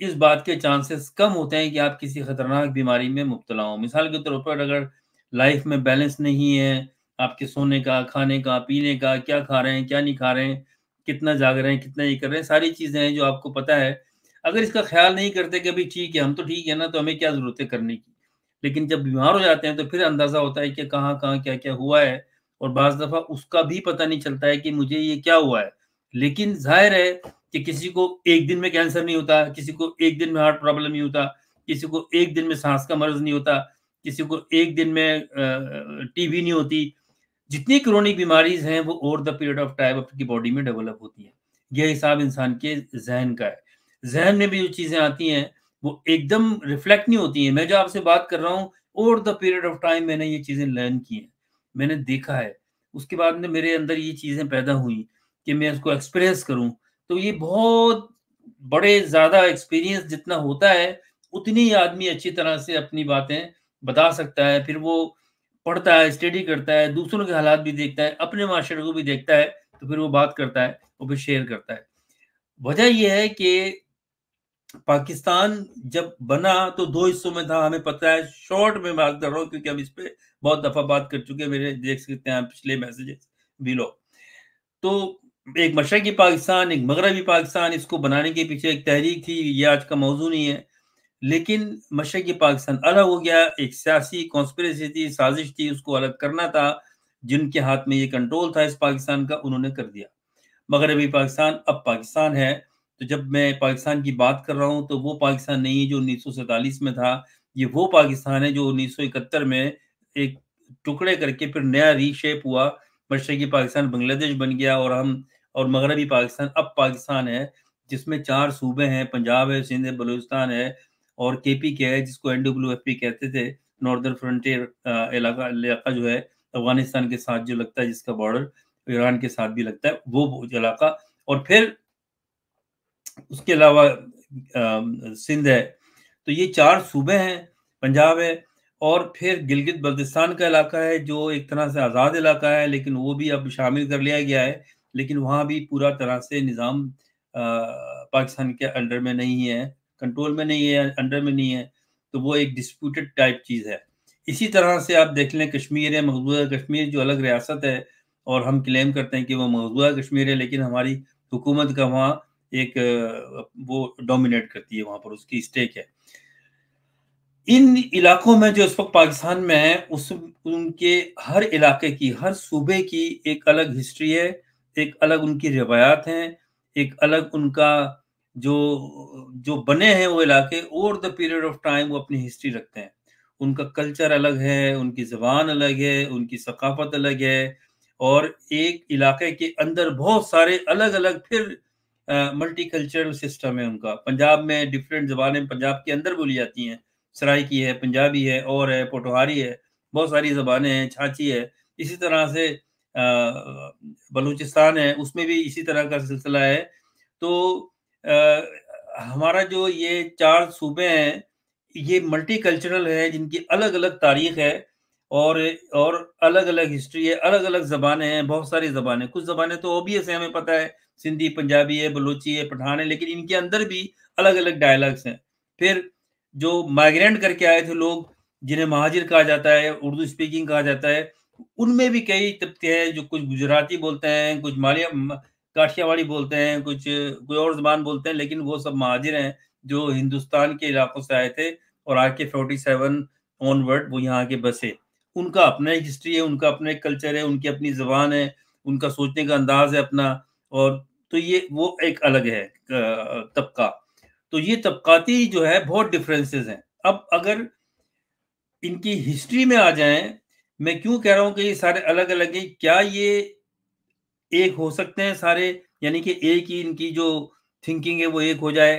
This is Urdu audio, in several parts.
اس بات کے چانسز کم ہوتے ہیں کہ آپ کسی خطرناک بیماری میں مبتلا ہوں۔ مثال کے طور پر اگر لائف میں بیلنس نہیں ہے، آپ کے سونے کا، کھانے کا، پینے کا، کیا کھا رہے ہیں، کیا نہیں کھا رہے ہیں، کتنا جاگ رہے ہیں، کتنا یہ کر رہے ہیں، ساری چیزیں ہیں جو آپ کو پتہ ہے۔ اگر اس کا خیال نہیں کرتے کہ ابھی ٹھیک ہے، ہم تو ٹھیک ہے نا، تو ہمیں کیا ضرورت ہے کرنے کی۔ لیکن جب بیمار ہو جاتے ہیں تو پھر اندازہ ہوتا ہے کہ کہاں کہاں کیا کیا ہوا ہے، اور بعض دفعہ اس کا بھی پتہ نہیں چلتا ہے کہ مجھے یہ کیا ہوا ہے۔ لیکن ظاہر ہے کہ کسی کو ایک دن میں کینسر نہیں ہوتا، کسی کو ایک دن میں ہارٹ پرابلم نہیں ہوتا، کسی کو ایک دن میں سانس کا مرض نہیں ہوتا، کسی کو ایک دن میں ٹی بی نہیں ہوتی۔ جتنی کرونک بیماریز ہیں وہ over the period of time اپنی باڈی میں ڈیولپ ہوتی ہیں۔ یہ حساب انسان کے ذہن کا ہے۔ ذہن میں بھی جو چیزیں آتی ہیں وہ ایک دم ریفلیکٹ نہیں ہوتی ہیں۔ میں جو آپ سے بات کر رہا ہوں، over the period of time میں نے یہ چیزیں لرن کی ہیں، میں نے دیکھا ہے، اس کے بعد میں میرے اندر یہ چیزیں پیدا ہوئیں کہ میں اس کو ایکسپریس کروں۔ تو یہ بہت بڑے زیادہ ایکسپیرینس جتنا ہوتا ہے اتنی ہی آدمی اچھی طرح سے اپنی باتیں بتا سکتا ہے۔ پھر وہ پڑھتا ہے، اسٹڈی کرتا ہے، دوسروں کے حالات بھی دیکھتا ہے، اپنے معاشرے کو بھی دیکھتا ہے، تو پھر وہ بات کرتا ہے، وہ پھر شیئر کرتا ہے۔ وجہ یہ ہے کہ پاکستان جب بنا تو دو حصوں میں تھا، ہمیں پتہ ہے۔ شارٹ میں بات کر رہا ہوں کیونکہ ہم اس پہ بہت دفعہ بات کر چکے، میرے دیکھ سکتے ہیں آپ پچھلے میسیجز بھی لو۔ تو ایک مشرقی پاکستان، ایک مغربی پاکستان، اس کو بنانے کے پیچھے ایک تحریک تھی، یہ آج کا موضوع نہیں ہے۔ لیکن مشرقی پاکستان الگ ہو گیا، ایک سیاسی کانسپریسی تھی، سازش تھی، اس کو الگ کرنا تھا۔ جن کے ہاتھ میں یہ کنٹرول تھا اس پاکستان کا، انہوں نے کر دیا۔ مغربی پاکستان اب پاکستان ہے۔ تو جب میں پاکستان کی بات کر رہا ہوں تو وہ پاکستان نہیں ہے جو 1947 میں تھا، یہ وہ پاکستان ہے جو 1971 میں ایک ٹکڑے کر کے پھر نیا ری شیپ ہوا۔ مشرقی پاکستان بنگلہ دیش بن گیا، اور مغربی پاکستان اب پاکستان ہے، جس میں 4 صوبے ہیں، پنجاب ہے، سندھ ہے، بلوچستان ہے، اور کے پی کے ہے، جس کو NWFP کہتے تھے، ناردرن فرنٹیئر علاقہ جو ہے افغانستان کے ساتھ جو لگتا ہے، جس کا بارڈر ایران کے ساتھ بھی لگتا ہے، وہ علاقہ۔ اور پھر اس کے علاوہ سندھ ہے۔ تو یہ 4 صوبے ہیں، پنجاب ہے، اور پھر گلگت بلتستان کا علاقہ ہے جو ایک طرح سے آزاد علاقہ ہے، لیکن وہ بھی اب شامل کر لیا گیا ہے، لیکن وہاں بھی پورا طرح سے نظام پاکستان کے انڈر میں نہیں ہے، کنٹرول میں نہیں ہے، انڈر میں نہیں ہے، تو وہ ایک ڈسپیوٹڈ ٹائپ چیز ہے۔ اسی طرح سے آپ دیکھ لیں کشمیر ہے، مقبوضہ کشمیر جو الگ ریاست ہے، اور ہم کلیم کرتے ہیں کہ وہ مقبوضہ کشمیر ہے، لیکن ہماری حکومت کا وہاں ایک وہ ڈومینیٹ کرتی ہے، وہاں پر اس کی اسٹیک ہے۔ ان علاقوں میں جو اس وقت پاکستان میں ہے، ان کے ہر علاقے کی، ہر صوبے کی ایک الگ ہسٹری ہے، ایک الگ ان کی روایات ہیں، ایک الگ ان کا جو بنے ہیں وہ علاقے over the period of time وہ اپنی ہسٹری رکھتے ہیں۔ ان کا کلچر الگ ہے، ان کی زبان الگ ہے، ان کی ثقافت الگ ہے، اور ایک علاقے کے اندر بہت سارے الگ الگ پھر ملٹی کلچرل سسٹم ہے ان کا۔ پنجاب میں ڈیفرنٹ زبانیں پنجاب کے اندر بولی جاتی ہیں، سرائکی ہے، پنجابی ہے، اور ہے، پوٹوہاری ہے، بہت ساری زبانیں ہیں، چھاچی ہے۔ اسی طرح سے بلوچستان ہے، اس میں بھی اسی طرح کا سلسلہ ہے۔ تو ہمارا جو یہ 4 صوبے ہیں یہ ملٹی کلچرل ہے، جن کی الگ الگ تاریخ ہے، اور الگ الگ ہسٹری ہے، الگ الگ زبانیں ہیں، بہت ساری زبانیں۔ کچھ زبانیں تو اوبیس ہے، ہمیں پتہ ہے، سندھی، پنجابی ہے، بلوچی ہے، پٹھان ہے، لیکن ان کے اندر بھی الگ الگ ڈائیلیکٹس ہیں۔ پھر جو مائیگرینٹ کر کے آئے تھے لوگ، جنہیں مہاجر کہا جاتا ہے، اردو اسپیکنگ کہا جاتا ہے، ان میں بھی کئی طبقے ہیں، جو کچھ گجراتی بولتے ہیں، کچھ کاٹھیا واڑی بولتے ہیں، کچھ کوئی اور زبان بولتے ہیں، لیکن وہ سب مہاجر ہیں جو ہندوستان کے علاقوں سے آئے تھے، اور آج کے 47 آن ورڈ وہ یہاں کے بسے۔ ان کا اپنا ایک ہسٹری ہے، ان کا اپنا ایک کلچر ہے، ان کی اپنی زبان ہے، ان کا سوچنے کا انداز ہے اپنا، اور تو یہ وہ ایک الگ ہے طبقہ۔ تو یہ طبقاتی جو ہے بہت ڈفرینسز ہیں۔ اب اگر ان کی ہسٹری میں آ جائیں، میں کیوں کہہ رہا ہوں کہ یہ سارے الگ الگ ہیں، کیا یہ ایک ہو سکتے ہیں سارے، یعنی کہ ایک ہی ان کی جو تھنکنگ ہے وہ ایک ہو جائے،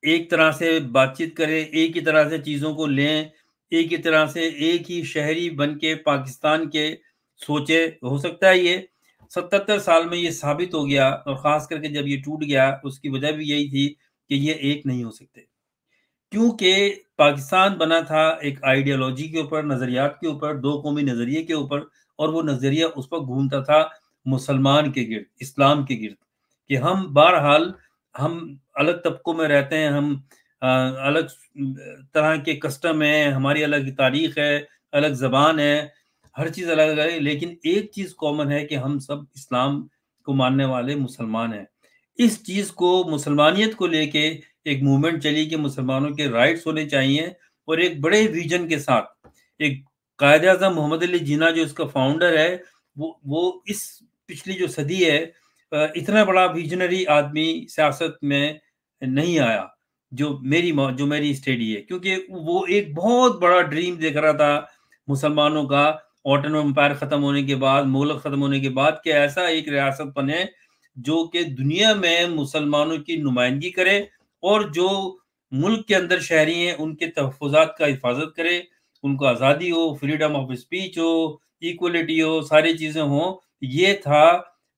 ایک طرح سے بات چیت کریں، ایک ہی طرح سے چیزوں کو لیں، ایک ہی طرح سے ایک ہی شہری بن کے پاکستان کے سوچے؟ ہو سکتا ہے یہ 77 سال میں یہ ثابت ہو گیا، اور خاص کر کے جب یہ ٹوٹ گیا اس کی وجہ بھی یہی تھی کہ یہ ایک نہیں ہو سکتے، کیونکہ پاکستان بنا تھا ایک آئیڈیالوجی کے اوپر، نظریات کے اوپر، 2 قومی نظریے کے اوپر، اور وہ نظریہ اس پر گھومتا تھا مسلمان کے گرد، اسلام کے گرد، کہ ہم بہرحال ہم الگ طبقوں میں رہتے ہیں، ہم الگ طرح کے کسٹم ہیں، ہماری الگ تاریخ ہے، الگ زبان ہے، ہر چیز الگ ہے، لیکن ایک چیز کامن ہے کہ ہم سب اسلام کو ماننے والے مسلمان ہیں۔ اس چیز کو، مسلمانیت کو لے کے ایک موومنٹ چلی کہ مسلمانوں کے رائٹس ہونے چاہیے، اور ایک بڑے ویژن کے ساتھ ایک قائد اعظم محمد علی جناح جو اس کا فاؤنڈر ہے، وہ اس پچھلی جو صدی ہے، اتنا بڑا ویژنری آدمی سیاست میں نہیں آیا جو میری اسٹڈی ہے، کیونکہ وہ ایک بہت بڑا ڈریم دیکھ رہا تھا مسلمانوں کا، آٹومن امپائر ختم ہونے کے بعد، مغل ختم ہونے کے بعد، کہ ایسا ایک ریاست بنے جو کہ دنیا میں مسلمانوں کی نمائندگی کرے، اور جو ملک کے اندر شہری ہیں ان کے تحفظات کا حفاظت کرے، ان کو آزادی ہو، فریڈم آف اسپیچ ہو، ایکولیٹی ہو، ساری چیزیں ہوں۔ یہ تھا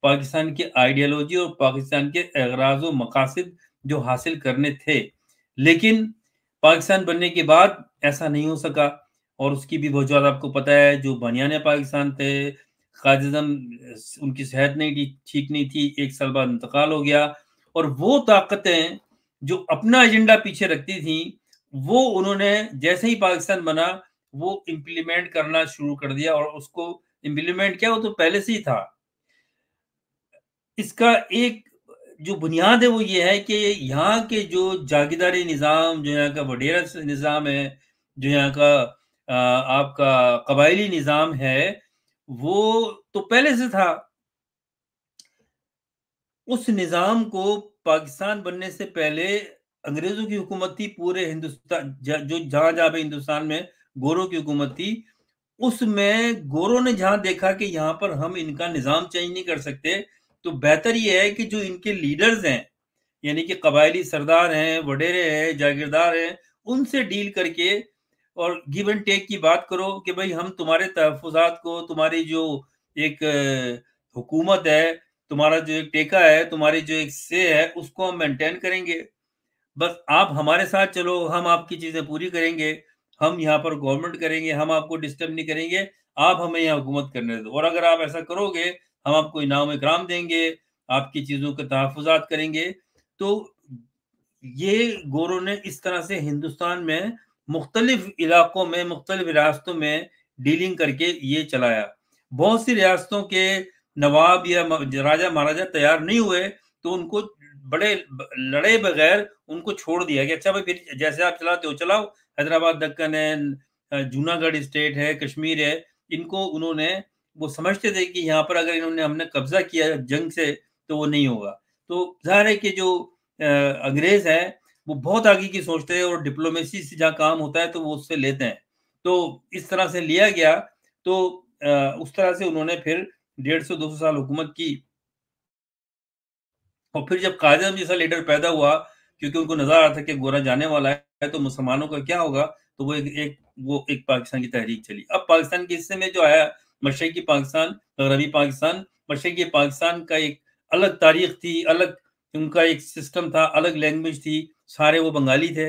پاکستان کی آئیڈیالوجی اور پاکستان کے اغراض و مقاصد جو حاصل کرنے تھے، لیکن پاکستان بننے کے بعد ایسا نہیں ہو سکا، اور اس کی بھی وجوہات آپ کو پتہ ہے۔ جو بنیان پاکستان تھے، قائد اعظم، ان کی صحت ٹھیک نہیں تھی، 1 سال بعد انتقال ہو گیا، اور وہ طاقتیں جو اپنا ایجنڈا پیچھے رکھتی تھیں، وہ انہوں نے جیسے ہی پاکستان بنا وہ امپلیمنٹ کرنا شروع کر دیا، اور اس کو امپلیمنٹ کیا، وہ تو پہلے سے ہی تھا۔ اس کا ایک جو بنیاد ہے وہ یہ ہے کہ یہاں کے جو جاگیرداری نظام، جو یہاں کا وڈیرا نظام ہے، جو یہاں کا آپ کا قبائلی نظام ہے، وہ تو پہلے سے تھا۔ اس نظام کو پاکستان بننے سے پہلے انگریزوں کی حکومت تھی پورے ہندوستان، جو جہاں جہاں پہ ہندوستان میں گوروں کی حکومت تھی، اس میں گوروں نے جہاں دیکھا کہ یہاں پر ہم ان کا نظام چینج نہیں کر سکتے، تو بہتر یہ ہے کہ جو ان کے لیڈرز ہیں، یعنی کہ قبائلی سردار ہیں، وڈیرے ہیں، جاگیردار ہیں، ان سے ڈیل کر کے اور گیو اینڈ ٹیک کی بات کرو کہ بھئی ہم تمہارے تحفظات کو، تمہاری جو ایک حکومت ہے، تمہارا جو ایک ٹیکہ ہے، تمہاری جو ایک سے ہے، اس کو ہم مینٹین کریں گے، بس آپ ہمارے ساتھ چلو، ہم آپ کی چیزیں پوری کریں گے، ہم یہاں پر گورنمنٹ کریں گے، ہم آپ کو ڈسٹرب نہیں کریں گے، آپ ہمیں یہاں حکومت کرنے دو، اور اگر آپ ایسا کرو گے ہم آپ کو انعام اکرام دیں گے، آپ کی چیزوں کے تحفظات کریں گے۔ تو یہ گوروں نے اس طرح سے ہندوستان میں مختلف علاقوں میں، مختلف ریاستوں میں ڈیلنگ کر کے یہ چلایا۔ بہت سی ریاستوں کے نواب یا راجہ مہاراجہ تیار نہیں ہوئے، تو ان کو بڑے لڑے بغیر ان کو چھوڑ دیا کہ اچھا بھائی پھر جیسے آپ چلاتے ہو چلاؤ، حیدرآباد دکن ہے، جونا گڑھ اسٹیٹ ہے، کشمیر ہے، ان کو انہوں نے، وہ سمجھتے تھے کہ یہاں پر اگر انہوں نے ہم نے قبضہ کیا جنگ سے تو وہ نہیں ہوگا۔ تو ظاہر ہے کہ جو انگریز ہیں وہ بہت آگے کی سوچتے ہیں، اور ڈپلومیسی سے جہاں کام ہوتا ہے تو وہ اس سے لیتے ہیں، تو اس طرح سے لیا گیا۔ تو اس طرح سے انہوں نے پھر 150-200 سال حکومت کی، اور پھر جب قائد اعظم جیسا لیڈر پیدا ہوا، کیونکہ ان کو نظر آ رہا تھا کہ گورا جانے والا ہے تو مسلمانوں کا کیا ہوگا، تو وہ ایک پاکستان کی تحریک چلی۔ اب پاکستان کے حصے میں جو آیا مشرقی پاکستان، مغربی پاکستان، مشرقی پاکستان کا ایک الگ تاریخ تھی، الگ ان کا ایک سسٹم تھا، الگ لینگویج تھی، سارے وہ بنگالی تھے،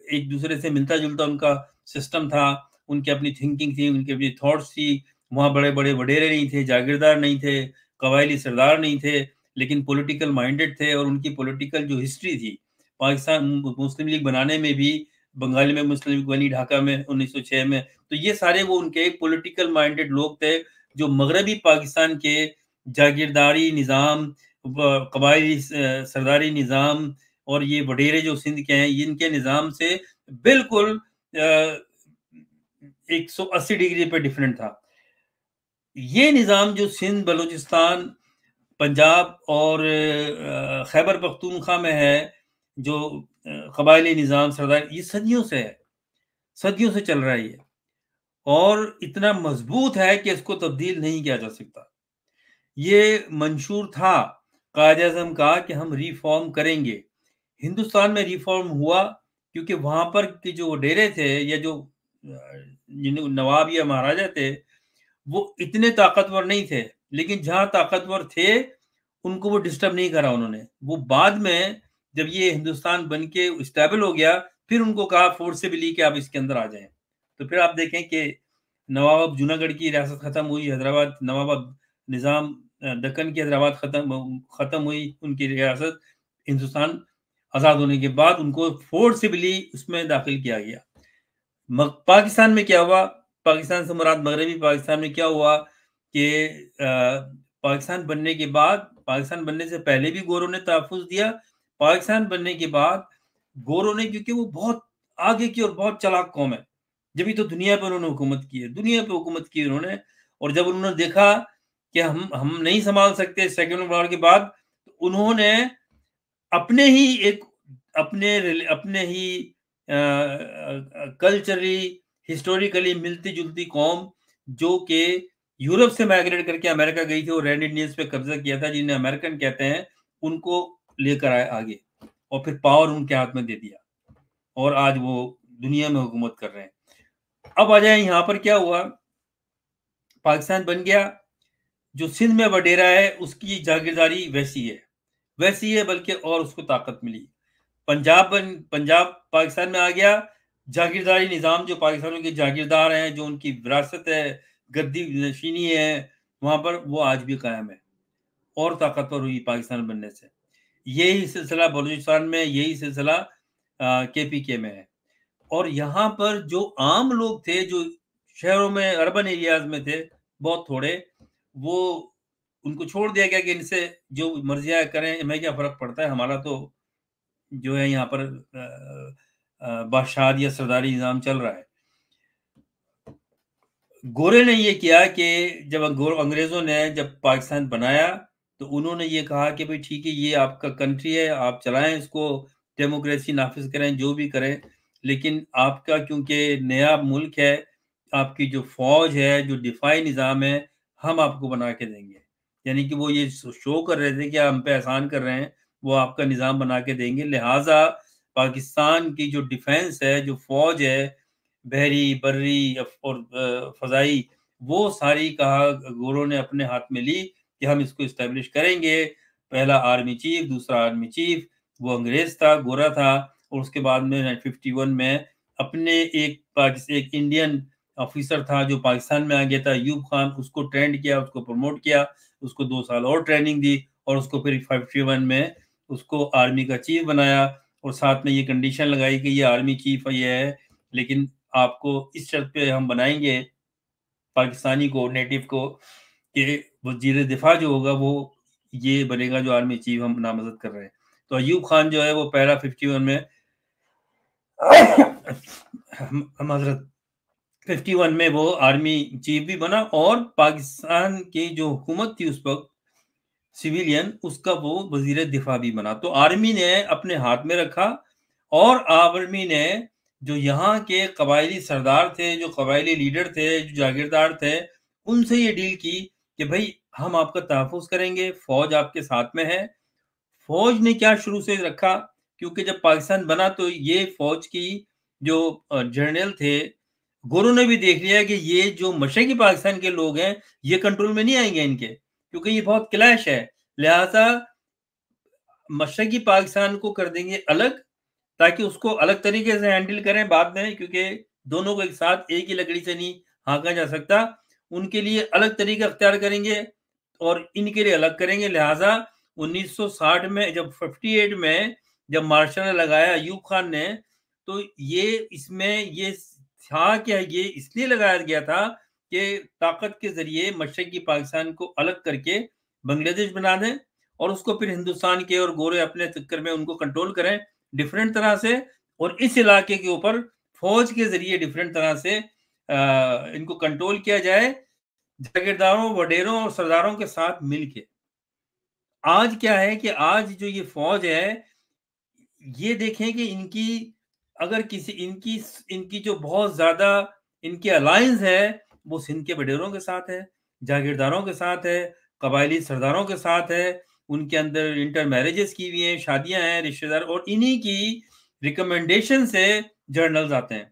ایک دوسرے سے ملتا جلتا ان کا سسٹم تھا، ان کی اپنی تھنکنگ تھی، ان کی اپنی تھاٹس تھی۔ وہاں بڑے بڑے وڈیرے نہیں تھے، جاگیردار نہیں تھے، قبائلی سردار نہیں تھے، لیکن پولیٹیکل مائنڈڈ تھے، اور ان کی پولیٹیکل جو ہسٹری تھی، پاکستان مسلم لیگ بنانے میں بھی، بنگال میں مسلم لیگ بنی ڈھاکہ میں 1906 میں، تو یہ سارے وہ ان کے ایک پولیٹیکل مائنڈڈ لوگ تھے جو مغربی پاکستان کے جاگیرداری نظام، قبائلی سرداری نظام، اور یہ وڈیرے جو سندھ کے ہیں، ان کے نظام سے بالکل 180 ڈگری پہ ڈیفرنٹ تھا۔ یہ نظام جو سندھ، بلوچستان، پنجاب اور خیبر پختونخوا میں ہے، جو قبائلی نظام سردار، یہ صدیوں سے ہے، صدیوں سے چل رہا ہے یہ، اور اتنا مضبوط ہے کہ اس کو تبدیل نہیں کیا جا سکتا۔ یہ منشور تھا قائد اعظم کا کہ ہم ریفارم کریں گے۔ ہندوستان میں ریفارم ہوا کیونکہ وہاں پر کے جو ڈیرے تھے، یا جو نواب یا مہاراجہ تھے، وہ اتنے طاقتور نہیں تھے، لیکن جہاں طاقتور تھے ان کو وہ ڈسٹرب نہیں کرا انہوں نے۔ وہ بعد میں جب یہ ہندوستان بن کے اسٹیبل ہو گیا، پھر ان کو کہا فورسبلی کہ آپ اس کے اندر آ جائیں۔ تو پھر آپ دیکھیں کہ نواب جونا گڑھ کی ریاست ختم ہوئی، حیدرآباد نواب نظام دکن کی حیدرآباد ختم ہوئی ان کی ریاست، ہندوستان آزاد ہونے کے بعد ان کو فورسبلی اس میں داخل کیا گیا. پاکستان میں کیا ہوا؟ پاکستان سے مراد مغربی پاکستان میں کیا ہوا کہ پاکستان بننے کے بعد، پاکستان بننے سے پہلے بھی گوروں نے تحفظ دیا. پاکستان بننے کے بعد گوروں نے، کیونکہ وہ بہت آگے کی اور بہت چلاک قوم ہے، جبھی تو دنیا پہ انہوں نے حکومت کی ہے، دنیا پہ حکومت کی انہوں نے. اور جب انہوں نے دیکھا کہ ہم نہیں سنبھال سکتے سیکنڈ ورلڈ وار کے بعد، تو انہوں نے اپنے ہی کلچرلی ہسٹوریکلی ملتی جلتی قوم جو کہ یورپ سے مائگریٹ کر کے امریکہ گئی تھی اور رینڈ انڈینز پہ قبضہ کیا تھا، جنہیں امریکن کہتے ہیں، ان کو لے کر آئے آگے اور پھر پاور ان کے ہاتھ میں دے دیا اور آج وہ دنیا میں حکومت کر رہے ہیں. اب آ جائیں یہاں پر کیا ہوا. پاکستان بن گیا، جو سندھ میں وڈیرا ہے اس کی جاگیرداری ویسی ہے بلکہ اور اس کو طاقت ملی. پنجاب پاکستان میں آ گیا. جاگیرداری نظام، جو پاکستانوں کے جاگیردار ہیں، جو ان کی وراثت ہے، گدی نشینی ہے وہاں پر، وہ آج بھی قائم ہے اور طاقتور ہوئی پاکستان بننے سے. یہی سلسلہ بلوچستان میں، یہی سلسلہ کے پی کے میں ہے. اور یہاں پر جو عام لوگ تھے، جو شہروں میں اربن ایریاز میں تھے، بہت تھوڑے، وہ ان کو چھوڑ دیا گیا کہ ان سے جو مرضیاں کریں، ہمیں کیا فرق پڑتا ہے، ہمارا تو جو ہے یہاں پر بادشاہت یا سرداری نظام چل رہا ہے. گورے نے یہ کیا کہ جب انگریزوں نے جب پاکستان بنایا تو انہوں نے یہ کہا کہ بھئی ٹھیک ہے، یہ آپ کا کنٹری ہے، آپ چلائیں اس کو، ڈیموکریسی نافذ کریں، جو بھی کریں، لیکن آپ کا کیونکہ نیا ملک ہے، آپ کی جو فوج ہے، جو دفاعی نظام ہے، ہم آپ کو بنا کے دیں گے. یعنی کہ وہ یہ شو کر رہے تھے کہ ہم پہ احسان کر رہے ہیں، وہ آپ کا نظام بنا کے دیں گے. لہٰذا پاکستان کی جو ڈیفینس ہے، جو فوج ہے، بحری، بری اور فضائی، وہ ساری کہا گوروں نے اپنے ہاتھ میں لی کہ ہم اس کو اسٹیبلش کریں گے. پہلا آرمی چیف، دوسرا آرمی چیف وہ انگریز تھا، گورا تھا. اور اس کے بعد میں 1951 میں اپنے ایک انڈین آفیسر تھا جو پاکستان میں آ گیا تھا، ایوب خان، اس کو ٹرینڈ کیا، اس کو پروموٹ کیا، اس کو 2 سال اور ٹریننگ دی اور اس کو پھر 51 میں اس کو آرمی کا چیف بنایا. اور ساتھ میں یہ کنڈیشن لگائی کہ یہ آرمی چیف یہ ہے، لیکن آپ کو اس شرط پہ ہم بنائیں گے پاکستانی کو، نیٹو کو، کہ وزیر دفاع جو ہوگا وہ یہ بنے گا جو آرمی چیف ہم نامزد کر رہے ہیں. تو ایوب خان جو ہے وہ پہلا 51 میں حضرت 51 میں وہ آرمی چیف بھی بنا اور پاکستان کی جو حکومت تھی اس وقت سویلین، اس کا وہ وزیر دفاع بھی بنا. تو آرمی نے اپنے ہاتھ میں رکھا اور آرمی نے جو یہاں کے قبائلی سردار تھے، جو قبائلی لیڈر تھے، جو جاگیردار تھے، ان سے یہ ڈیل کی کہ بھائی ہم آپ کا تحفظ کریں گے، فوج آپ کے ساتھ میں ہے. فوج نے کیا شروع سے رکھا، کیونکہ جب پاکستان بنا تو یہ فوج کی جو جنرل تھے، گوروں نے بھی دیکھ لیا کہ یہ جو مشرقی پاکستان کے لوگ ہیں یہ کنٹرول میں نہیں آئیں گے ان کے، کیونکہ یہ بہت کلیش ہے. لہذا مشرقی پاکستان کو کر دیں گے الگ، تاکہ اس کو الگ طریقے سے ہینڈل کریں بعد میں، کیونکہ دونوں کو ایک ساتھ ایک ہی لکڑی سے نہیں ہانکا جا سکتا. ان کے لیے الگ طریقہ اختیار کریں گے اور ان کے لیے الگ کریں گے. لہٰذا 1960 میں جب 58 میں جب مارشل لگایا ایوب خان نے، تو یہ اس میں یہ تھا کہ یہ اس لیے لگایا گیا تھا کہ طاقت کے ذریعے مشرقی پاکستان کو الگ کر کے بنگلہ دیش بنا دیں اور اس کو پھر ہندوستان کے اور گورے اپنے چکر میں ان کو کنٹرول کریں ڈیفرنٹ طرح سے، اور اس علاقے کے اوپر فوج کے ذریعے ڈیفرنٹ طرح سے ان کو کنٹرول کیا جائے، جاگیرداروں، وڈیروں اور سرداروں کے ساتھ مل کے. آج کیا ہے کہ آج جو یہ فوج ہے، یہ دیکھیں کہ ان کی اگر ان کی جو بہت زیادہ ان کی الائنس ہے وہ سندھ کے وڈیروں کے ساتھ ہے، جاگیرداروں کے ساتھ ہے، قبائلی سرداروں کے ساتھ ہے. ان کے اندر انٹر میرجز کی ہوئی ہیں، شادیاں ہیں، رشتہ دار، اور انہی کی ریکمنڈیشن سے جرنلز آتے ہیں.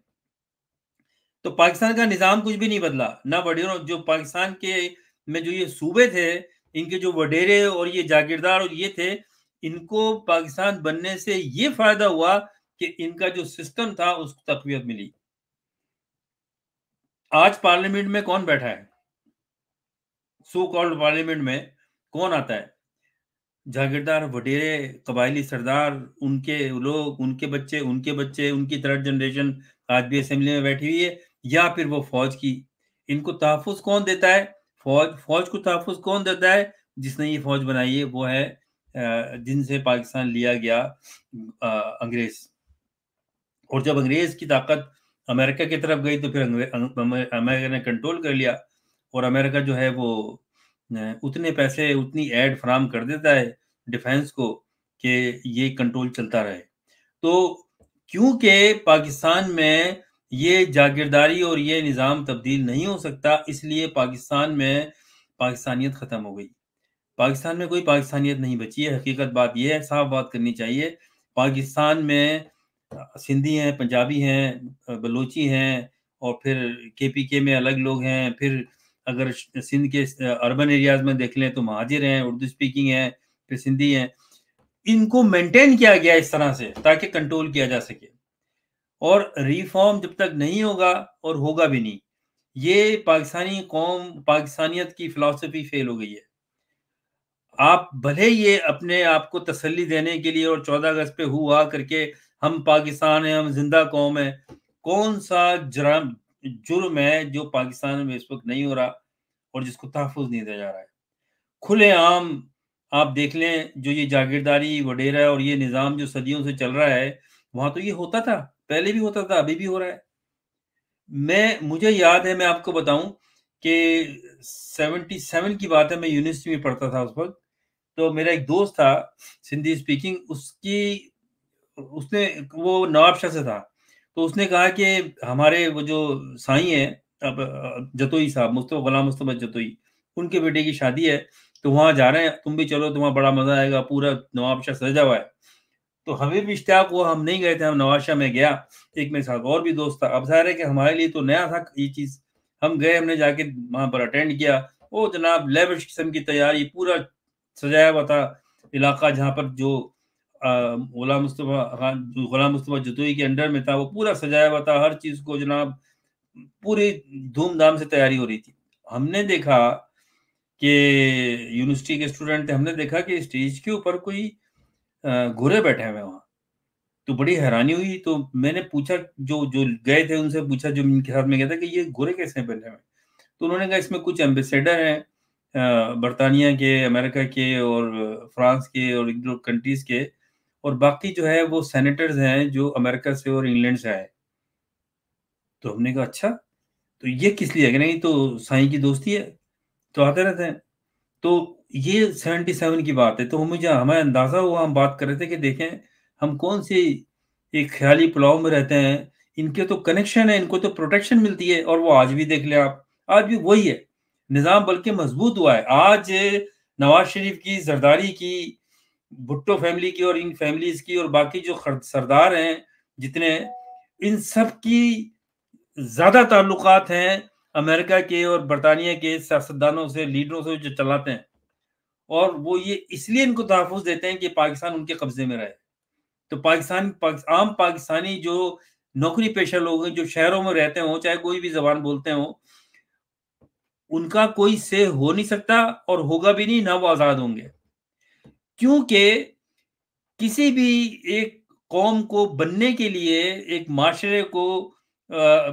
تو پاکستان کا نظام کچھ بھی نہیں بدلا، نہ وڈیروں، جو پاکستان کے میں جو یہ صوبے تھے، ان کے جو وڈیرے اور یہ جاگیردار اور یہ تھے، ان کو پاکستان بننے سے یہ فائدہ ہوا کہ ان کا جو سسٹم تھا اس کو تقویت ملی. آج پارلیمنٹ میں کون بیٹھا ہے؟ سو کالڈ پارلیمنٹ میں کون آتا ہے؟ جاگیردار وڈیرے قبائلی سردار، ان کے لوگ، ان کے بچے، ان کے بچے، ان کی تھرڈ جنریشن آج بھی اسمبلی میں بیٹھی ہوئی ہے، یا پھر وہ فوج کی. ان کو تحفظ کون دیتا ہے؟ فوج کو تحفظ کون دیتا ہے؟ جس نے یہ فوج بنائی ہے وہ ہے جن سے پاکستان لیا گیا انگریز. اور جب انگریز کی طاقت امریکہ کی طرف گئی تو پھر امریکہ نے کنٹرول کر لیا، اور امریکہ جو ہے وہ اتنے پیسے، اتنی ایڈ فراہم کر دیتا ہے ڈیفینس کو کہ یہ کنٹرول چلتا رہے. تو کیونکہ پاکستان میں یہ جاگیرداری اور یہ نظام تبدیل نہیں ہو سکتا، اس لیے پاکستان میں پاکستانیت ختم ہو گئی. پاکستان میں کوئی پاکستانیت نہیں بچی ہے. حقیقت بات یہ ہے، صاف بات کرنی چاہیے. پاکستان میں سندھی ہیں، پنجابی ہیں، بلوچی ہیں، اور پھر کے پی کے میں الگ لوگ ہیں. پھر اگر سندھ کے اربن ایریاز میں دیکھ لیں تو مہاجر ہیں، اردو سپیکنگ ہیں، پھر سندھی ہیں. ان کو مینٹین کیا گیا اس طرح سے تاکہ کنٹرول کیا جا سکے. اور ریفارم جب تک نہیں ہوگا، اور ہوگا بھی نہیں، یہ پاکستانی قوم، پاکستانیت کی فلسفی فیل ہو گئی ہے. آپ بھلے یہ اپنے آپ کو تسلی دینے کے لیے اور 14 اگست پہ ہوا کر کے ہم پاکستان ہیں، ہم زندہ قوم ہیں، کون سا جرم ہے جو پاکستان میں اس وقت نہیں ہو رہا اور جس کو تحفظ نہیں دیا جا رہا ہے؟ کھلے عام آپ دیکھ لیں، جو یہ جاگیرداری وڈیرا اور یہ نظام جو صدیوں سے چل رہا ہے، وہاں تو یہ ہوتا تھا، پہلے بھی ہوتا تھا، ابھی بھی ہو رہا ہے. مجھے یاد ہے، میں آپ کو بتاؤں کہ 77 کی بات ہے، میں یونیورسٹی میں پڑھتا تھا اس وقت. تو میرا ایک دوست تھا سندھی اسپیکنگ، اس نے وہ نواب شاہ سے تھا. تو اس نے کہا کہ ہمارے وہ جو سائیں ہیں اب جتوئی صاحب، مصطفی غلام مصطفی جتوئی، ان کے بیٹے کی شادی ہے، تو وہاں جا رہے ہیں، تم بھی چلو، تمہیں بڑا مزہ آئے گا، پورا نواب شاہ سجا ہوا ہے. تو ہمیں بھی اشتیاق ہوا، ہم نہیں گئے تھے، ہم نواز شاہ میں گیا، ایک میرے ساتھ اور بھی دوست تھا. اب ظاہر ہے کہ ہمارے لیے تو نیا تھا یہ چیز. ہم گئے، ہم نے جا کے وہاں پر اٹینڈ کیا. وہ جناب لیوش قسم کی تیاری، پورا سجایا ہوا تھا علاقہ جہاں پر جو غلام مصطفیٰ جتوئی کے انڈر میں تھا، وہ پورا سجایا ہوا تھا، ہر چیز کو جناب پوری دھوم دھام سے تیاری ہو رہی تھی. ہم نے دیکھا کہ یونیورسٹی کے اسٹوڈنٹ تھے، ہم نے دیکھا کہ اسٹیج کے اوپر کوئی گھوڑے بیٹھے ہوئے وہاں. تو بڑی حیرانی ہوئی. تو میں نے پوچھا، جو گئے تھے ان سے پوچھا، جو ان کے ساتھ میں گیا تھا، کہ یہ گھوڑے کیسے بیٹھے ہوئے؟ تو انہوں نے کہا اس میں کچھ ایمبیسیڈر ہیں برطانیہ کے، امریکہ کے، اور فرانس کے، اور کنٹریز کے، اور باقی جو ہے وہ سینیٹرز ہیں جو امریکہ سے اور انگلینڈ سے آئے. تو ہم نے کہا اچھا، تو یہ کس لیے؟ کہ نہیں، تو سائیں کی دوستی ہے، تو آتے رہتے ہیں. تو یہ 77 کی بات ہے. تو ہمیں اندازہ ہوا، ہم بات کر رہے تھے کہ دیکھیں ہم کون سی ایک خیالی پلاؤ میں رہتے ہیں. ان کے تو کنیکشن ہے، ان کو تو پروٹیکشن ملتی ہے، اور وہ آج بھی دیکھ لیں آپ، آج بھی وہی ہے نظام، بلکہ مضبوط ہوا ہے. آج نواز شریف کی، زرداری کی، بھٹو فیملی کی، اور ان فیملیز کی، اور باقی جو سردار ہیں جتنے، ان سب کی زیادہ تعلقات ہیں امریکہ کے اور برطانیہ کے سیاستدانوں سے، لیڈروں سے جو چلاتے ہیں. اور وہ یہ اس لیے ان کو تحفظ دیتے ہیں کہ پاکستان ان کے قبضے میں رہے. تو عام پاکستانی جو نوکری پیشہ لوگ ہیں، جو شہروں میں رہتے ہوں، چاہے کوئی بھی زبان بولتے ہوں، ان کا کوئی سے ہو نہیں سکتا، اور ہوگا بھی نہیں، نہ وہ آزاد ہوں گے. کیونکہ کسی بھی ایک قوم کو بننے کے لیے، ایک معاشرے کو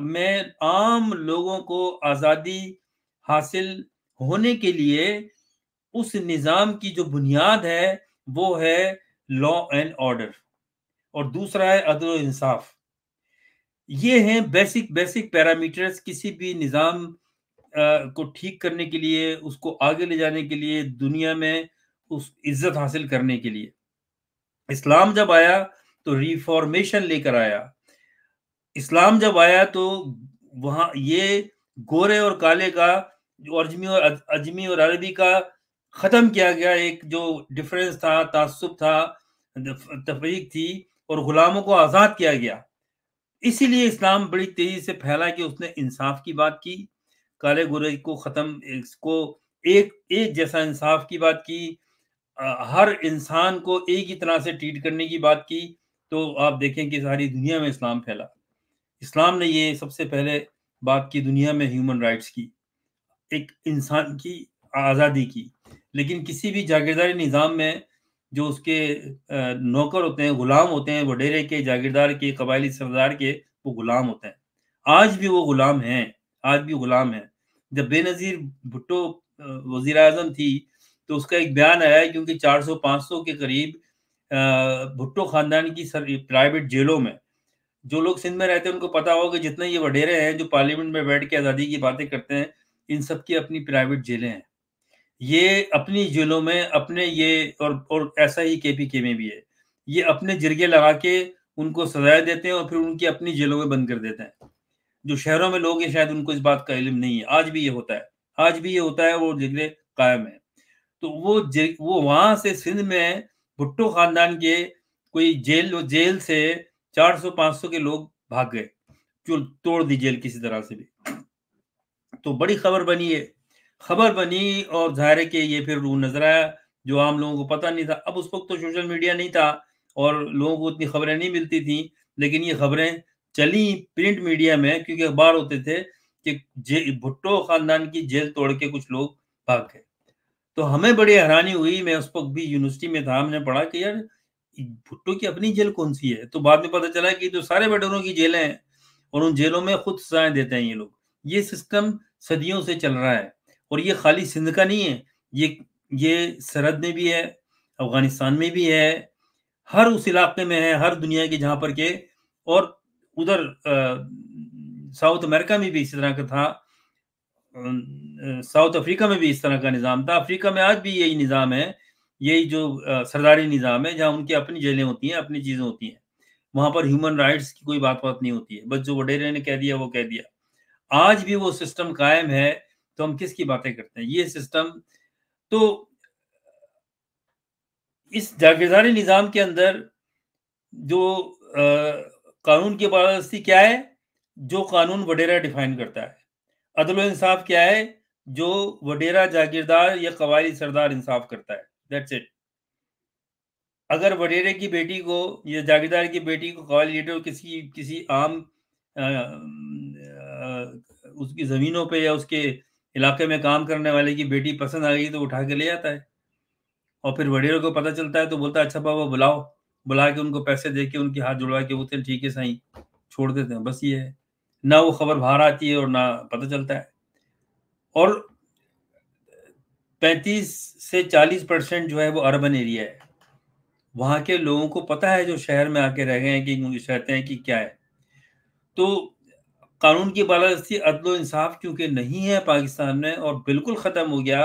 میں عام لوگوں کو آزادی حاصل ہونے کے لیے، اس نظام کی جو بنیاد ہے وہ ہے لا اینڈ آرڈر، اور دوسرا ہے عدل و انصاف. یہ ہیں بیسک پیرامیٹرز کسی بھی نظام کو ٹھیک کرنے کے لیے، اس کو آگے لے جانے کے لیے، دنیا میں اس عزت حاصل کرنے کے لیے. اسلام جب آیا تو ریفارمیشن لے کر آیا. اسلام جب آیا تو وہاں یہ گورے اور کالے کا، جو اجمی اور عربی کا ختم کیا گیا. ایک جو ڈفرنس تھا، تعصب تھا، تفریق تھی، اور غلاموں کو آزاد کیا گیا. اسی لیے اسلام بڑی تیزی سے پھیلا کہ اس نے انصاف کی بات کی، کالے گورے کو ختم، اس کو ایک جیسا انصاف کی بات کی، ہر انسان کو ایک ہی طرح سے ٹریٹ کرنے کی بات کی. تو آپ دیکھیں کہ ساری دنیا میں اسلام پھیلا. اسلام نے یہ سب سے پہلے بات کی دنیا میں ہیومن رائٹس کی، ایک انسان کی آزادی کی. لیکن کسی بھی جاگیرداری نظام میں جو اس کے نوکر ہوتے ہیں، غلام ہوتے ہیں، وڈیرے کے، جاگیردار کے، قبائلی سردار کے، وہ غلام ہوتے ہیں. آج بھی وہ غلام ہیں، آج بھی غلام ہیں. جب بے نظیر بھٹو وزیر اعظم تھی تو اس کا ایک بیان آیا ہے، کیونکہ 400-500 کے قریب بھٹو خاندان کی پرائیویٹ جیلوں میں، جو لوگ سندھ میں رہتے ہیں ان کو پتا ہوگا کہ جتنے یہ وڈیرے ہیں جو پارلیمنٹ میں بیٹھ کے آزادی کی باتیں کرتے ہیں، ان سب کی اپنی پرائیویٹ جیلیں ہیں. یہ اپنی جیلوں میں اپنے یہ اور ایسا ہی کے پی کے میں بھی ہے، یہ اپنے جرگے لگا کے ان کو سزائیں دیتے ہیں اور پھر ان کی اپنی جیلوں میں بند کر دیتے ہیں. جو شہروں میں لوگ ہیں شاید ان کو اس بات کا علم نہیں ہے. آج بھی یہ ہوتا ہے، آج بھی یہ ہوتا ہے، وہ جرگے قائم ہیں. تو وہ وہاں سے سندھ میں بھٹو خاندان کے کوئی جیل سے 400-500 کے لوگ بھاگ گئے، جو توڑ دی جیل کسی طرح سے بھی. تو بڑی خبر بنی ہے، خبر بنی، اور ظاہر ہے کہ یہ پھر نظر آیا جو عام لوگوں کو پتہ نہیں تھا. اب اس وقت تو سوشل میڈیا نہیں تھا اور لوگوں کو اتنی خبریں نہیں ملتی تھیں، لیکن یہ خبریں چلی پرنٹ میڈیا میں، کیونکہ اخبار ہوتے تھے کہ بھٹو خاندان کی جیل توڑ کے کچھ لوگ بھاگ گئے. تو ہمیں بڑی حیرانی ہوئی، میں اس وقت بھی یونیورسٹی میں تھا، ہم نے پڑھا کہ یار بھٹو کی اپنی جیل کون سی ہے. تو بعد میں پتہ چلا کہ تو سارے وڈیروں کی جیلیں ہیں اور ان جیلوں میں خود سزائیں دیتے ہیں یہ لوگ. یہ سسٹم صدیوں سے چل رہا ہے، اور یہ خالی سندھ کا نہیں ہے، یہ سرحد میں بھی ہے، افغانستان میں بھی ہے، ہر اس علاقے میں ہے، ہر دنیا کی جہاں پر کہ، اور ادھر ساؤتھ امریکہ میں بھی اسی طرح کا تھا، ساؤتھ افریقہ میں بھی اس طرح کا نظام تھا. افریقہ میں آج بھی یہی نظام ہے، یہی جو سرداری نظام ہے، جہاں ان کی اپنی جیلیں ہوتی ہیں، اپنی چیزیں ہوتی ہیں. وہاں پر ہیومن رائٹس کی کوئی بات نہیں ہوتی ہے، بس جو وڈیرے نے کہہ دیا وہ کہہ دیا. آج بھی وہ سسٹم قائم ہے، تو ہم کس کی باتیں کرتے ہیں؟ یہ سسٹم تو اس جاگیرداری نظام کے اندر جو قانون کی بالادستی کیا ہے؟ جو قانون وڈیرا ڈیفائن کرتا ہے. عدل و انصاف کیا ہے؟ جو وڈیرا جاگیردار یا قبائلی سردار انصاف کرتا ہے. That's it. اگر وڈیرے کی بیٹی کو یا جاگیردار کی بیٹی کو قبائلی لیڈر کسی عام اس کی زمینوں پہ یا اس کے علاقے میں کام کرنے والے کی بیٹی پسند آ گئی تو اٹھا کے لے آتا ہے، اور پھر وڈیروں کو پتہ چلتا ہے تو بولتا ہے اچھا بابا بلاؤ، بلا کے ان کو پیسے دے کے ان کے ہاتھ جڑوا کے وہ ٹھیک ہے صحیح چھوڑ دیتے ہیں. بس یہ ہے، نہ وہ خبر باہر آتی ہے اور نہ پتہ چلتا ہے. اور 35-40% جو ہے وہ اربن ایریا ہے. وہاں کے لوگوں کو پتہ ہے جو شہر میں آ کے رہ گئے ہیں کہ رہتے ہیں کہ کیا ہے. تو قانون کی بالادستی، عدل و انصاف کیونکہ نہیں ہے پاکستان میں اور بالکل ختم ہو گیا،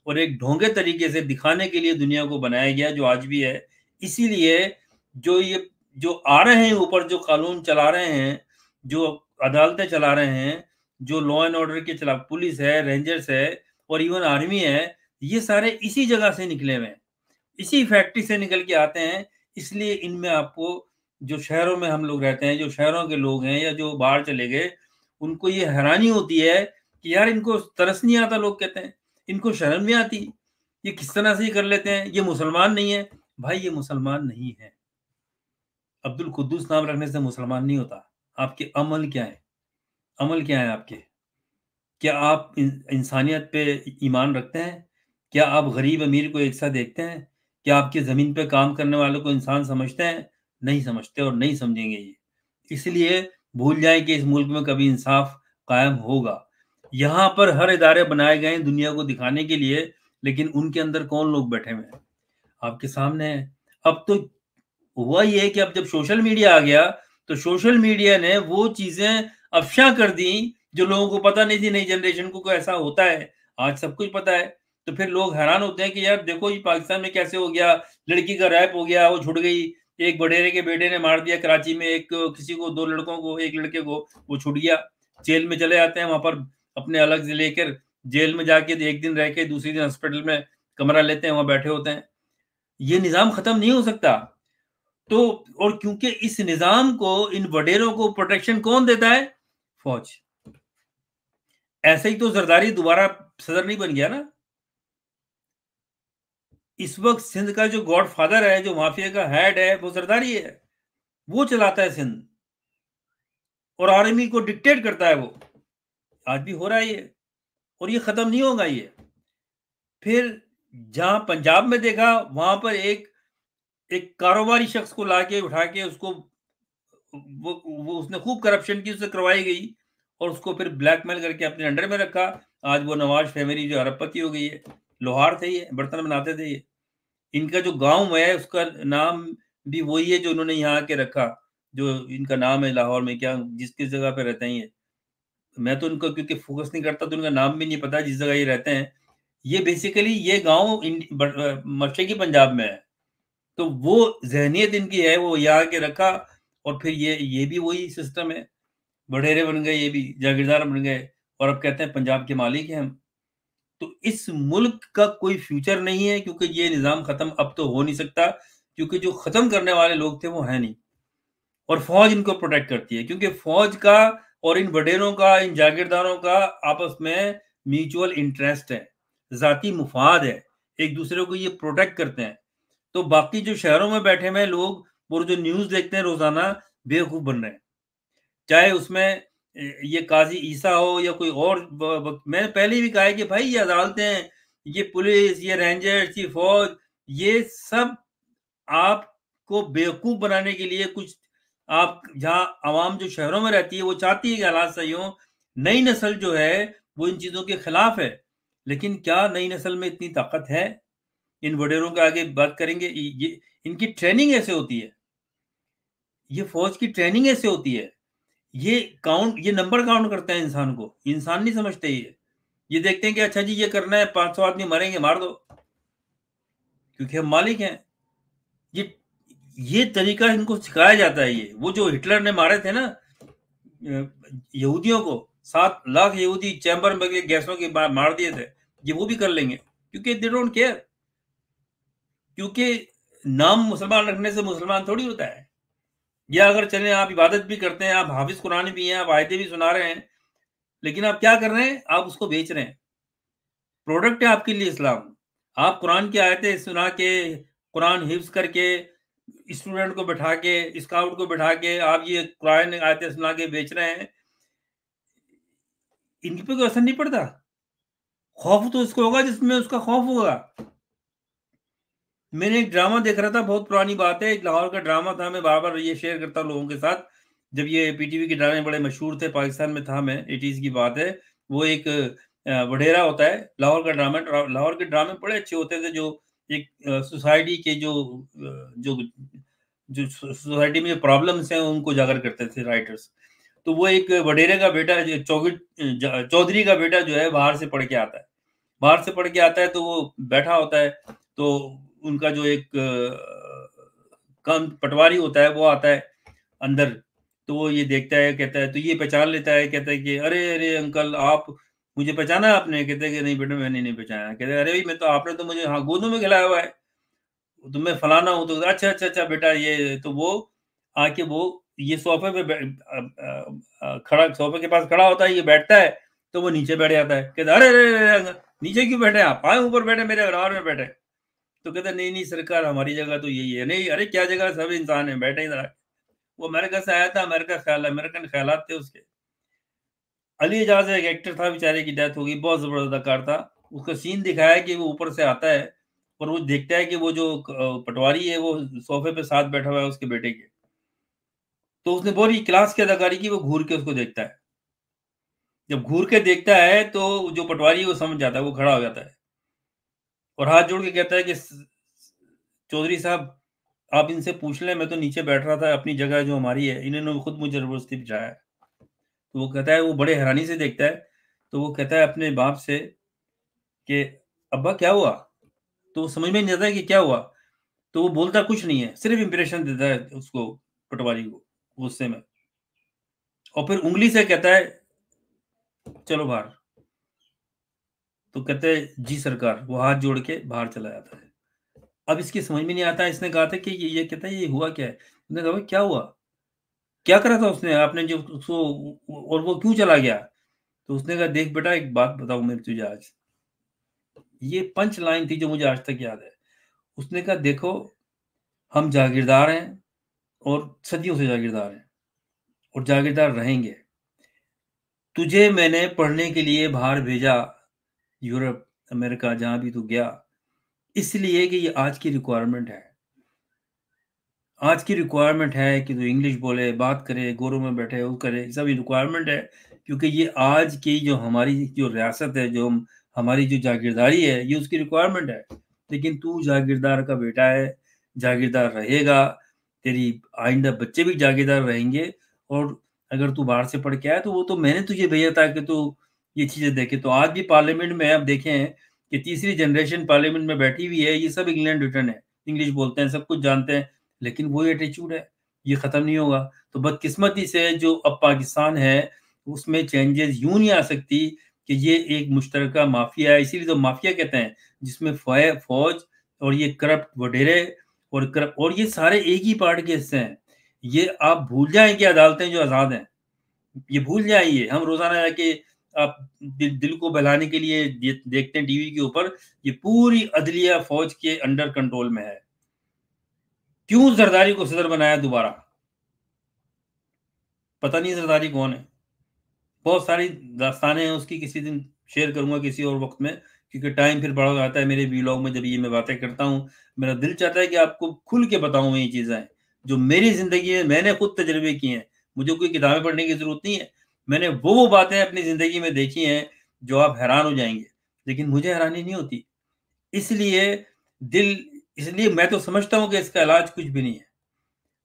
اور ایک ڈھونگے طریقے سے دکھانے کے لیے دنیا کو بنایا گیا جو آج بھی ہے. اسی لیے جو آ رہے ہیں اوپر، جو قانون چلا رہے ہیں، جو عدالتیں چلا رہے ہیں، جو لا اینڈ آرڈر کے پولیس ہے، رینجرز ہے، اور ایون آرمی ہے، یہ سارے اسی جگہ سے نکلے ہوئے ہیں، اسی فیکٹری سے نکل کے آتے ہیں. اس لیے ان میں آپ کو جو شہروں میں ہم لوگ رہتے ہیں، جو شہروں کے لوگ ہیں یا جو باہر چلے گئے، ان کو یہ حیرانی ہوتی ہے کہ یار ان کو ترس نہیں آتا. لوگ کہتے ہیں ان کو شرم نہیں آتی، یہ کس طرح سے کر لیتے ہیں، یہ مسلمان نہیں ہے. بھائی یہ مسلمان نہیں ہے. عبد القدوس نام رکھنے سے مسلمان نہیں ہوتا. آپ کے عمل کیا ہے؟ عمل کیا ہے آپ کے؟ کیا آپ انسانیت پہ ایمان رکھتے ہیں؟ کیا آپ غریب امیر کو ایک ساتھ دیکھتے ہیں؟ کیا آپ کی زمین پہ کام کرنے والوں کو انسان سمجھتے ہیں؟ نہیں سمجھتے اور نہیں سمجھیں گے. یہ اس لیے بھول جائیں کہ اس ملک میں کبھی انصاف قائم ہوگا. یہاں پر ہر ادارے بنائے گئے ہیں دنیا کو دکھانے کے لیے، لیکن ان کے اندر کون لوگ بیٹھے ہوئے ہیں آپ کے سامنے ہیں. اب تو ہوا یہ ہے کہ اب جب سوشل میڈیا آ گیا تو سوشل میڈیا نے وہ چیزیں افشا کر دیں جو لوگوں کو پتہ نہیں تھی. نئی جنریشن کو ایسا ہوتا ہے، آج سب کچھ پتہ ہے. تو پھر لوگ حیران ہوتے ہیں کہ یار دیکھو یہ پاکستان میں کیسے ہو گیا، لڑکی کا ریپ ہو گیا، وہ چھوٹ گئی، ایک وڈیرے کے بیٹے نے مار دیا کراچی میں ایک کسی کو، 2 لڑکوں کو، ایک لڑکے کو، وہ چھوٹ گیا. جیل میں چلے جاتے ہیں، وہاں پر اپنے الگ سے لے کر جیل میں جا کے ایک دن رہ کے دوسری دن ہاسپٹل میں کمرہ لیتے ہیں، وہاں بیٹھے ہوتے ہیں. یہ نظام ختم نہیں ہو سکتا. تو اور کیونکہ اس نظام کو، ان وڈیروں کو پروٹیکشن کون دیتا ہے؟ فوج. ایسے ہی تو زرداری دوبارہ صدر نہیں بن گیا نا. اس وقت سندھ کا جو گاڈ فادر ہے، جو مافیا کا ہیڈ ہے، وہ زرداری ہے. وہ چلاتا ہے سندھ اور آرمی کو ڈکٹیٹ کرتا ہے. وہ آج بھی ہو رہا ہے یہ، اور یہ ختم نہیں ہوگا. یہ پھر جہاں پنجاب میں دیکھا، وہاں پر ایک ایک کاروباری شخص کو لا کے اٹھا کے اس کو وہ اس نے خوب کرپشن کی، اس سے کروائی گئی اور اس کو پھر بلیک میل کر کے اپنے انڈر میں رکھا. آج وہ نواز فیملی جو ارب پتی ہو گئی ہے. لوہار تھے، یہ برتن بناتے تھے. یہ ان کا جو گاؤں ہے اس کا نام بھی وہی ہے جو انہوں نے یہاں کے رکھا، جو ان کا نام ہے لاہور میں، کیا جس کس جگہ پہ رہتے ہیں یہ. میں تو ان کو کیونکہ فوکس نہیں کرتا تو ان کا نام بھی نہیں پتا جس جگہ یہ رہتے ہیں. یہ بیسیکلی یہ گاؤں مشرقی پنجاب میں ہے. تو وہ ذہنیت ان کی ہے، وہ یہاں کے رکھا اور پھر یہ بھی وہی سسٹم ہے. بڑھیرے بن گئے، یہ بھی جاگیردار بن گئے اور اب کہتے ہیں پنجاب کے مالک ہیں ہم. تو اس ملک کا کوئی فیوچر نہیں ہے کیونکہ یہ نظام ختم اب تو ہو نہیں سکتا، کیونکہ جو ختم کرنے والے لوگ تھے وہ ہیں نہیں. اور فوج ان کو پروٹیکٹ کرتی ہے کیونکہ فوج کا اور ان وڈیروں کا، ان جاگیرداروں کا آپس میں میوچول انٹرسٹ ہے، ذاتی مفاد ہے. ایک دوسرے کو یہ پروٹیکٹ کرتے ہیں. تو باقی جو شہروں میں بیٹھے ہوئے لوگ وہ جو نیوز دیکھتے ہیں روزانہ، بیوقوف بن رہے ہیں. چاہے اس میں یہ قاضی عیسیٰ ہو یا کوئی اور. میں نے پہلے بھی کہا ہے کہ بھائی یہ عدالتیں، یہ پولیس، یہ رینجرز، یہ فوج، یہ سب آپ کو بیوقوف بنانے کے لیے کچھ. آپ جہاں عوام جو شہروں میں رہتی ہے وہ چاہتی ہے کہ حالات صحیح ہوں. نئی نسل جو ہے وہ ان چیزوں کے خلاف ہے. لیکن کیا نئی نسل میں اتنی طاقت ہے؟ ان وڈیروں کے آگے بات کریں گے. یہ ان کی ٹریننگ ایسے ہوتی ہے، یہ فوج کی ٹریننگ ایسے ہوتی ہے. یہ نمبر کاؤنٹ کرتے ہیں انسان کو. انسان نہیں سمجھتے. یہ دیکھتے ہیں کہ اچھا جی یہ کرنا ہے، 500 آدمی مریں گے، مار دو کیونکہ ہم مالک ہیں. یہ طریقہ ان کو سکھایا جاتا ہے. یہ وہ جو ہٹلر نے مارے تھے نا یہودیوں کو، 7 لاکھ یہودی چیمبر میں گیسوں کے مار دیے تھے، یہ وہ بھی کر لیں گے کیونکہ they don't care. کیونکہ نام مسلمان رکھنے سے مسلمان تھوڑی ہوتا ہے. یا اگر چلیں آپ عبادت بھی کرتے ہیں، آپ حافظ قرآن بھی ہیں، آپ آیتیں بھی سنا رہے ہیں، لیکن آپ کیا کر رہے ہیں؟ آپ اس کو بیچ رہے ہیں. پروڈکٹ ہے آپ کے لیے اسلام. آپ قرآن کی آیتیں سنا کے، قرآن حفظ کر کے، اسٹوڈنٹ کو بٹھا کے، اسکاؤٹ کو بٹھا کے آپ یہ قرآن آیتیں سنا کے بیچ رہے ہیں. ان پہ کوئی اثر نہیں پڑتا. خوف تو اس کو ہوگا جس میں اس کا خوف ہوگا. میں نے ایک ڈرامہ دیکھ رہا تھا، بہت پرانی بات ہے، ایک لاہور کا ڈرامہ تھا. میں بار بار یہ شیئر کرتا ہوں لوگوں کے ساتھ. جب یہ پی ٹی وی کے ڈرامے بڑے مشہور تھے پاکستان میں تھا، میں 80s کی بات ہے. وہ ایک وڈیرا ہوتا ہے. لاہور کا ڈرامہ، لاہور کے ڈرامے بڑے اچھے ہوتے تھے، جو ایک سوسائٹی کے جو سوسائٹی میں پرابلمس ہیں ان کو اجاگر کرتے تھے رائٹرز. تو وہ ایک وڈیرے کا بیٹا، چودھری کا بیٹا جو ہے باہر سے پڑھ کے آتا ہے. باہر سے پڑھ کے آتا ہے تو وہ بیٹھا ہوتا ہے. تو ان کا جو ایک پٹواری ہوتا ہے وہ آتا ہے اندر. تو وہ یہ دیکھتا ہے، کہتا ہے، تو یہ پہچان لیتا ہے، کہتا ہے کہ ارے انکل آپ مجھے پہچانا آپ نے؟ کہتے ہیں کہ نہیں بیٹا میں نے نہیں پہچانا. کہتے ہیں ارے بھائی میں تو آپ نے تو مجھے گودوں میں کھلایا ہوا ہے، تو میں فلانا ہوں. تو اچھا بیٹا یہ. تو وہ آ کے وہ یہ صوفے پہ کھڑا، صوفے کے پاس کھڑا ہوتا ہے، یہ بیٹھتا ہے تو وہ نیچے بیٹھ جاتا ہے. کہتا ہے ارے نیچے کیوں بیٹھے آپ؟ آئے اوپر بیٹھے، میرے گھر میں بیٹھے. تو کہتا ہے نہیں سرکار ہماری جگہ تو یہی ہے. نہیں ارے کیا جگہ، سب انسان ہیں، بیٹھے ادھر. وہ امریکہ سے آیا تھا، امریکہ خیال، امریکن خیالات تھے اس کے. علی اعجاز ایک ایکٹر تھا، بیچارے کی ڈیتھ ہو گئی، بہت زبردست اداکار تھا. اس کا سین دکھایا کہ وہ اوپر سے آتا ہے اور وہ دیکھتا ہے کہ وہ جو پٹواری ہے وہ صوفے پہ ساتھ بیٹھا ہوا ہے اس کے بیٹے کے. تو اس نے بہت کلاس کی اداکاری کی. وہ گھور کے اس کو دیکھتا ہے. جب گھور کے دیکھتا ہے تو جو پٹواری ہے وہ سمجھ جاتا ہے، وہ کھڑا ہو جاتا ہے اور ہاتھ جوڑ کے کہتا ہے کہ چودھری صاحب آپ ان سے پوچھ لیں، میں تو نیچے بیٹھ رہا تھا، اپنی جگہ جو ہماری ہے، انہوں نے خود مجھے زبردستی بچھایا ہے. تو وہ کہتا ہے، وہ بڑے حیرانی سے دیکھتا ہے. تو وہ کہتا ہے اپنے باپ سے کہ ابا کیا ہوا؟ تو وہ سمجھ میں نہیں آتا ہے کہ کیا ہوا. تو وہ بولتا کچھ نہیں ہے، صرف امپریشن دیتا ہے اس کو، پٹواری کو، غصے میں. اور پھر انگلی سے کہتا ہے چلو باہر. تو کہتے ہیں جی سرکار. وہ ہاتھ جوڑ کے باہر چلا جاتا ہے. اب اس کی سمجھ میں نہیں آتا. اس نے کہا تھا کہ یہ کہتا ہے یہ ہوا کیا ہے. اس نے کہا کیا ہوا، کیا کرا تھا اس نے، آپ نے جو اس کو، اور وہ کیوں چلا گیا؟ تو اس نے کہا دیکھ بیٹا ایک بات بتاؤں میں تجھے آج. یہ پنچ لائن تھی جو مجھے آج تک یاد ہے. اس نے کہا دیکھو ہم جاگیردار ہیں اور صدیوں سے جاگیردار ہیں اور جاگیردار رہیں گے. تجھے میں نے پڑھنے کے لیے باہر بھیجا، یورپ امریکہ جہاں بھی تو گیا، اس لیے کہ یہ آج کی ریکوائرمنٹ ہے. آج کی ریکوائرمنٹ ہے کہ تو انگلش بولے، بات کرے، گوروں میں بیٹھے وہ کرے، سب ریکوائرمنٹ ہے، کیونکہ یہ آج کی جو ہماری جو ریاست ہے، جو ہماری جو جاگیرداری ہے، یہ اس کی ریکوائرمنٹ ہے۔ لیکن تو جاگیردار کا بیٹا ہے، جاگیردار رہے گا، تیری آئندہ بچے بھی جاگیردار رہیں گے، اور اگر تو باہر سے پڑھ کے آیا تو وہ تو میں نے تجھے بھیجا تھا کہ تو یہ چیزیں دیکھے۔ تو آج بھی پارلیمنٹ میں آپ دیکھیں کہ تیسری جنریشن پارلیمنٹ میں بیٹھی ہوئی ہے، یہ سب انگلینڈ ریٹرن ہے، انگلش بولتے ہیں، سب کچھ جانتے ہیں، لیکن وہی ایٹیچیوڈ ہے، یہ ختم نہیں ہوگا۔ تو بدقسمتی سے جو اب پاکستان ہے اس میں چینجز یوں نہیں آ سکتی کہ یہ ایک مشترکہ مافیا ہے، اسی لیے تو مافیا کہتے ہیں، جس میں فوج اور یہ کرپٹ وڈیرے اور یہ سارے ایک ہی پارٹ کے حصے ہیں۔ یہ آپ بھول جائیں کہ عدالتیں جو آزاد ہیں، یہ بھول جائیے۔ ہم روزانہ جا کے آپ دل کو بہلانے کے لیے دیکھتے ہیں ٹی وی کے اوپر، یہ پوری عدلیہ فوج کے انڈر کنٹرول میں ہے۔ کیوں زرداری کو صدر بنایا دوبارہ؟ پتہ نہیں زرداری کون ہے۔ بہت ساری داستانیں ہیں اس کی، کسی دن شیئر کروں گا کسی اور وقت میں، کیونکہ ٹائم پھر بڑھ جاتا ہے میرے ویلاگ میں جب یہ میں باتیں کرتا ہوں۔ میرا دل چاہتا ہے کہ آپ کو کھل کے بتاؤں میں یہ چیزیں جو میری زندگی میں نے خود تجربے کی ہیں۔ مجھے کوئی کتابیں پڑھنے کی ضرورت نہیں ہے، میں نے وہ باتیں اپنی زندگی میں دیکھی ہیں جو آپ حیران ہو جائیں گے، لیکن مجھے حیرانی نہیں ہوتی۔ اس لیے اس لیے میں تو سمجھتا ہوں کہ اس کا علاج کچھ بھی نہیں ہے۔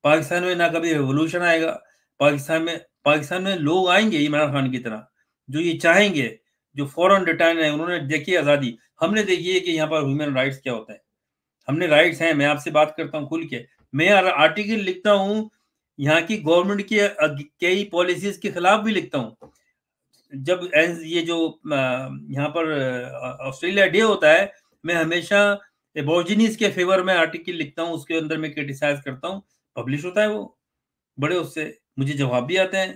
پاکستان میں نہ کبھی ریولوشن آئے گا، پاکستان میں لوگ آئیں گے عمران خان کی طرح، جو یہ چاہیں گے، جو فوراً ریٹرن ہے، انہوں نے دیکھی آزادی، ہم نے دیکھی ہے کہ یہاں پر ہیومن رائٹس کیا ہوتا ہے۔ ہم نے رائٹس ہیں، میں آپ سے بات کرتا ہوں کھل کے، میں آرٹیکل لکھتا ہوں، یہاں کی گورنمنٹ کی کئی پالیسیز کے خلاف بھی لکھتا ہوں۔ جب یہ جو یہاں پر آسٹریلیا ڈے ہوتا ہے، میں ہمیشہ ایبورجینیز کے فیور میں آرٹیکل لکھتا ہوں، اس کے اندر میں کرٹیسائز کرتا ہوں، پبلش ہوتا ہے وہ بڑے، اس سے مجھے جواب بھی آتے ہیں،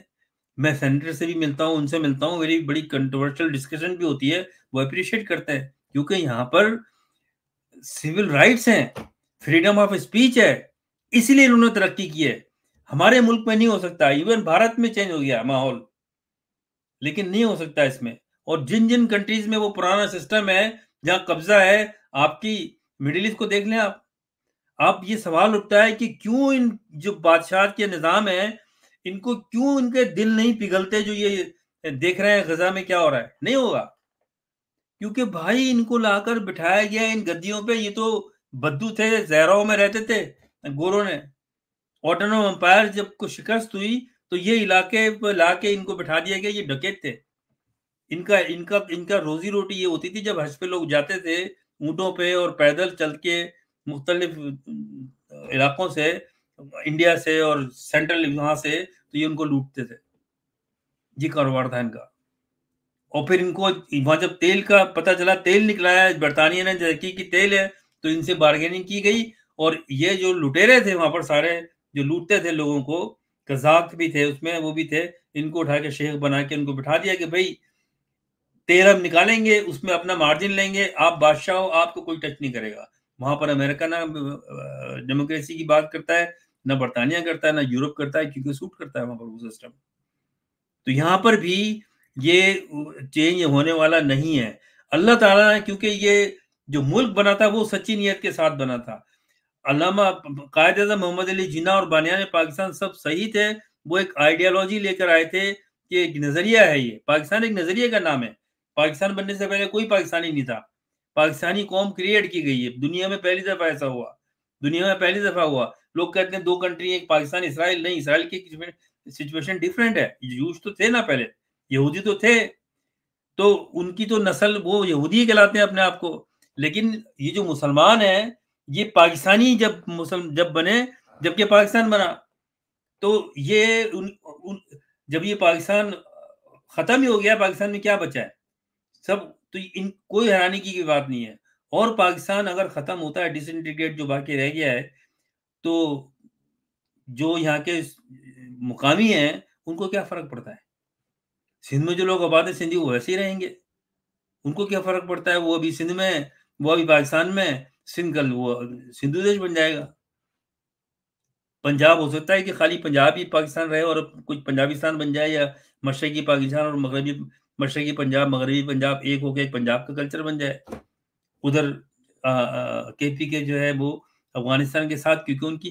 میں سینیٹر سے بھی ملتا ہوں، ان سے ملتا ہوں، میری بڑی کنٹروورشل ڈسکشن بھی ہوتی ہے، وہ اپریشیٹ کرتے ہیں، کیونکہ یہاں پر سول رائٹس ہیں، فریڈم آف اسپیچ ہے، اس لیے انہوں نے ترقی کی ہے۔ ہمارے ملک میں نہیں ہو سکتا، ایون بھارت میں چینج ہو گیا ماحول، لیکن نہیں ہو سکتا اس میں۔ اور جن کنٹریز میں وہ پرانا سسٹم ہے جہاں قبضہ ہے، آپ کی مڈل ایسٹ کو دیکھ لیں آپ یہ سوال اٹھتا ہے کہ کیوں ان جو بادشاہ کے نظام ہیں، ان کو کیوں ان کے دل نہیں پگھلتے جو یہ دیکھ رہے ہیں غزہ میں کیا ہو رہا ہے؟ نہیں ہوگا، کیونکہ بھائی ان کو لا کر بٹھایا گیا ان گدیوں پہ، یہ تو بدو تھے، زہراؤں میں رہتے تھے گوروں نے۔ آٹونوم امپائر جب کو شکست ہوئی تو یہ علاقے پہ لا کے ان کو بٹھا دیا گیا، یہ ڈکیت تھے۔ ان کا روزی روٹی یہ ہوتی تھی، جب حج پہ لوگ جاتے تھے اونٹوں پہ اور پیدل چل کے مختلف علاقوں سے، انڈیا سے اور سینٹرل وہاں سے، تو یہ ان کو لوٹتے تھے، یہ کاروبار تھا ان کا۔ اور پھر ان کو وہاں جب تیل کا پتہ چلا، تیل نکلا ہے، برطانیہ نے تحقیق کی تیل ہے، تو ان سے بارگیننگ کی گئی، اور یہ جو لٹیرے تھے وہاں پر سارے جو لوٹتے تھے لوگوں کو، قزاق بھی تھے اس میں، وہ بھی تھے، ان کو اٹھا کے شیخ بنا کے ان کو بٹھا دیا کہ بھائی تیل ہم نکالیں گے، اس میں اپنا مارجن لیں گے، آپ بادشاہ ہو، آپ کو کوئی ٹچ نہیں کرے گا۔ وہاں پر امریکہ نہ ڈیموکریسی کی بات کرتا ہے، نہ برطانیہ کرتا ہے، نہ یورپ کرتا ہے، کیونکہ سوٹ کرتا ہے وہاں پر وہ سسٹم۔ تو یہاں پر بھی یہ چینج ہونے والا نہیں ہے۔ اللہ تعالیٰ نے، کیونکہ یہ جو ملک بنا تھا وہ سچی نیت کے ساتھ بنا تھا۔ علامہ قائد اعظم محمد علی جناح اور بانیان پاکستان سب صحیح تھے، وہ ایک آئیڈیالوجی لے کر آئے تھے کہ ایک نظریہ ہے، یہ پاکستان ایک نظریے کا نام ہے۔ پاکستان بننے سے پہلے کوئی پاکستانی نہیں تھا، پاکستانی قوم کریٹ کی گئی ہے، دنیا میں پہلی دفعہ ایسا ہوا، دنیا میں پہلی دفعہ ہوا۔ لوگ کہتے ہیں دو کنٹری، ایک پاکستان اسرائیل، نہیں، اسرائیل کی سچویشن ڈیفرنٹ ہے، یوز تو تھے نا پہلے، یہودی تو تھے، تو ان کی تو نسل وہ یہودی کہلاتے ہیں اپنے آپ کو، لیکن یہ جو مسلمان ہیں یہ پاکستانی جب بنے، جبکہ پاکستان بنا، تو یہ جب یہ پاکستان ختم ہی ہو گیا، پاکستان میں کیا بچا ہے؟ سب تو کوئی حیرانی کی بات نہیں ہے۔ اور پاکستان اگر ختم ہوتا ہے، ڈس انٹیگریٹ جو باقی رہ گیا ہے، تو جو یہاں کے مقامی ہیں ان کو کیا فرق پڑتا ہے؟ سندھ میں جو لوگ آباد ہیں سندھی، وہ ویسے ہی رہیں گے، ان کو کیا فرق پڑتا ہے؟ وہ ابھی سندھ میں، وہ ابھی پاکستان میں، سندھ کل وہ سندھو دیش بن جائے گا۔ پنجاب ہو سکتا ہے کہ خالی پنجاب ہی پاکستان رہے اور کچھ پنجابستان بن جائے، یا مشرقی پاکستان اور مشرقی پنجاب، مغربی پنجاب ایک ہو کے ایک پنجاب کا کلچر بن جائے۔ ادھر کے پی کے جو ہے وہ افغانستان کے ساتھ، کیونکہ